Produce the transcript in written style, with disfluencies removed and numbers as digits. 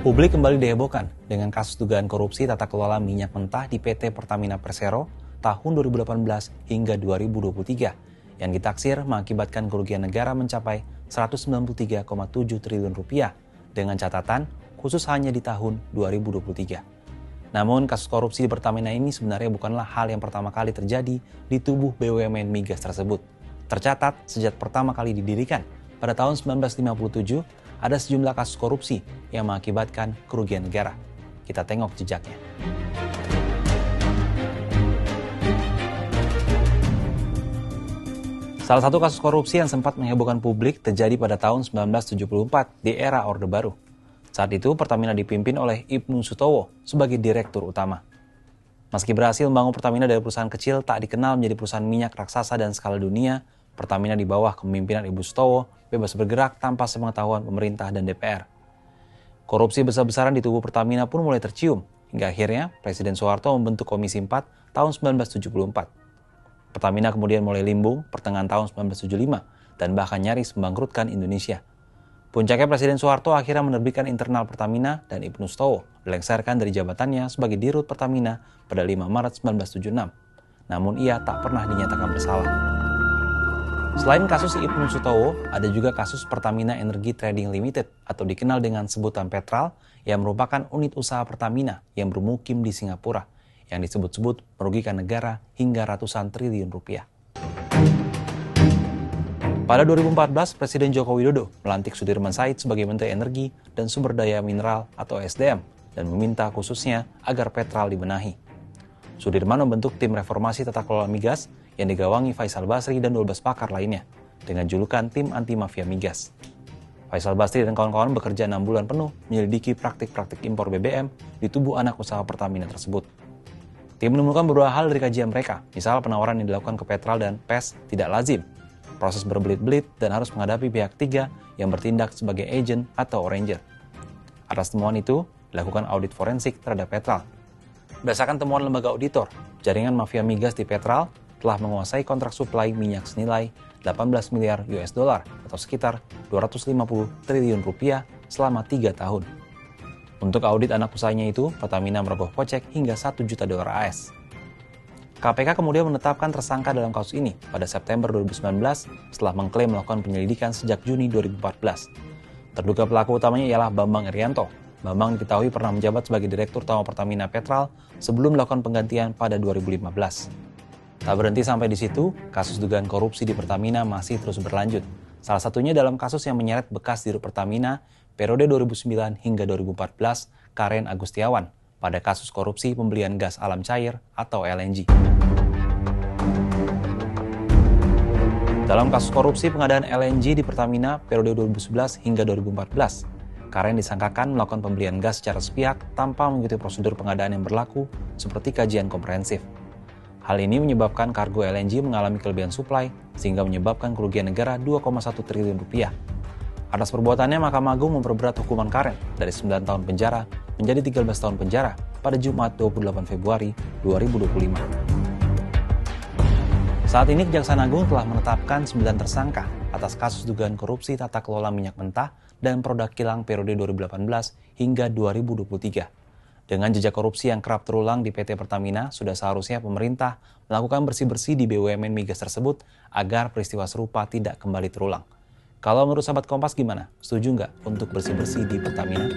Publik kembali dihebohkan dengan kasus dugaan korupsi tata kelola minyak mentah di PT Pertamina Persero tahun 2018 hingga 2023 yang ditaksir mengakibatkan kerugian negara mencapai 193,7 triliun rupiah dengan catatan khusus hanya di tahun 2023. Namun kasus korupsi di Pertamina ini sebenarnya bukanlah hal yang pertama kali terjadi di tubuh BUMN migas tersebut. Tercatat sejak pertama kali didirikan pada tahun 1957 ada sejumlah kasus korupsi yang mengakibatkan kerugian negara. Kita tengok jejaknya. Salah satu kasus korupsi yang sempat menghebohkan publik terjadi pada tahun 1974 di era Orde Baru. Saat itu Pertamina dipimpin oleh Ibnu Sutowo sebagai direktur utama. Meski berhasil membangun Pertamina dari perusahaan kecil tak dikenal menjadi perusahaan minyak raksasa dan skala dunia, Pertamina di bawah kepemimpinan Ibu Sutowo bebas bergerak tanpa sepengetahuan pemerintah dan DPR. Korupsi besar-besaran di tubuh Pertamina pun mulai tercium, hingga akhirnya Presiden Soeharto membentuk Komisi 4 tahun 1974. Pertamina kemudian mulai limbung pertengahan tahun 1975 dan bahkan nyaris membangkrutkan Indonesia. Puncaknya Presiden Soeharto akhirnya menerbitkan internal Pertamina dan Ibnu Sutowo dilengsarkan dari jabatannya sebagai Dirut Pertamina pada 5 Maret 1976. Namun ia tak pernah dinyatakan bersalah. Selain kasus Ibnu Sutowo, ada juga kasus Pertamina Energy Trading Limited atau dikenal dengan sebutan Petral yang merupakan unit usaha Pertamina yang bermukim di Singapura yang disebut-sebut merugikan negara hingga ratusan triliun rupiah. Pada 2014, Presiden Joko Widodo melantik Sudirman Said sebagai Menteri Energi dan Sumber Daya Mineral atau SDM dan meminta khususnya agar Petral dibenahi. Sudirman membentuk tim reformasi tata kelola migas yang digawangi Faisal Basri dan 12 pakar lainnya dengan julukan tim anti mafia migas. Faisal Basri dan kawan-kawan bekerja 6 bulan penuh menyelidiki praktik-praktik impor BBM di tubuh anak usaha Pertamina tersebut. Tim menemukan beberapa hal dari kajian mereka, misal penawaran yang dilakukan ke Petral dan PES tidak lazim, proses berbelit-belit dan harus menghadapi pihak ketiga yang bertindak sebagai agent atau arranger. Atas temuan itu, dilakukan audit forensik terhadap Petral. Berdasarkan temuan lembaga auditor, jaringan mafia migas di Petral telah menguasai kontrak suplai minyak senilai 18 miliar US dollar atau sekitar 250 triliun rupiah selama 3 tahun. Untuk audit anak usahanya itu, Pertamina merogoh kocek hingga 1 juta dolar AS. KPK kemudian menetapkan tersangka dalam kasus ini pada September 2019 setelah mengklaim melakukan penyelidikan sejak Juni 2014. Terduga pelaku utamanya ialah Bambang Irianto. Bambang diketahui pernah menjabat sebagai Direktur Utama Pertamina Petral sebelum melakukan penggantian pada 2015. Tak berhenti sampai di situ, kasus dugaan korupsi di Pertamina masih terus berlanjut. Salah satunya dalam kasus yang menyeret bekas Dirut Pertamina periode 2009 hingga 2014, Karen Agustiawan, pada kasus korupsi pembelian gas alam cair atau LNG. Dalam kasus korupsi pengadaan LNG di Pertamina periode 2011 hingga 2014, Karen disangkakan melakukan pembelian gas secara sepihak tanpa mengikuti prosedur pengadaan yang berlaku seperti kajian komprehensif. Hal ini menyebabkan kargo LNG mengalami kelebihan suplai sehingga menyebabkan kerugian negara 2,1 triliun rupiah. Atas perbuatannya, Mahkamah Agung memperberat hukuman Karen dari 9 tahun penjara menjadi 13 tahun penjara pada Jumat 28 Februari 2025. Saat ini Kejaksaan Agung telah menetapkan 9 tersangka atas kasus dugaan korupsi tata kelola minyak mentah dan produk kilang periode 2018 hingga 2023. Dengan jejak korupsi yang kerap terulang di PT Pertamina, sudah seharusnya pemerintah melakukan bersih-bersih di BUMN migas tersebut agar peristiwa serupa tidak kembali terulang. Kalau menurut sahabat Kompas gimana? Setuju nggak untuk bersih-bersih di Pertamina?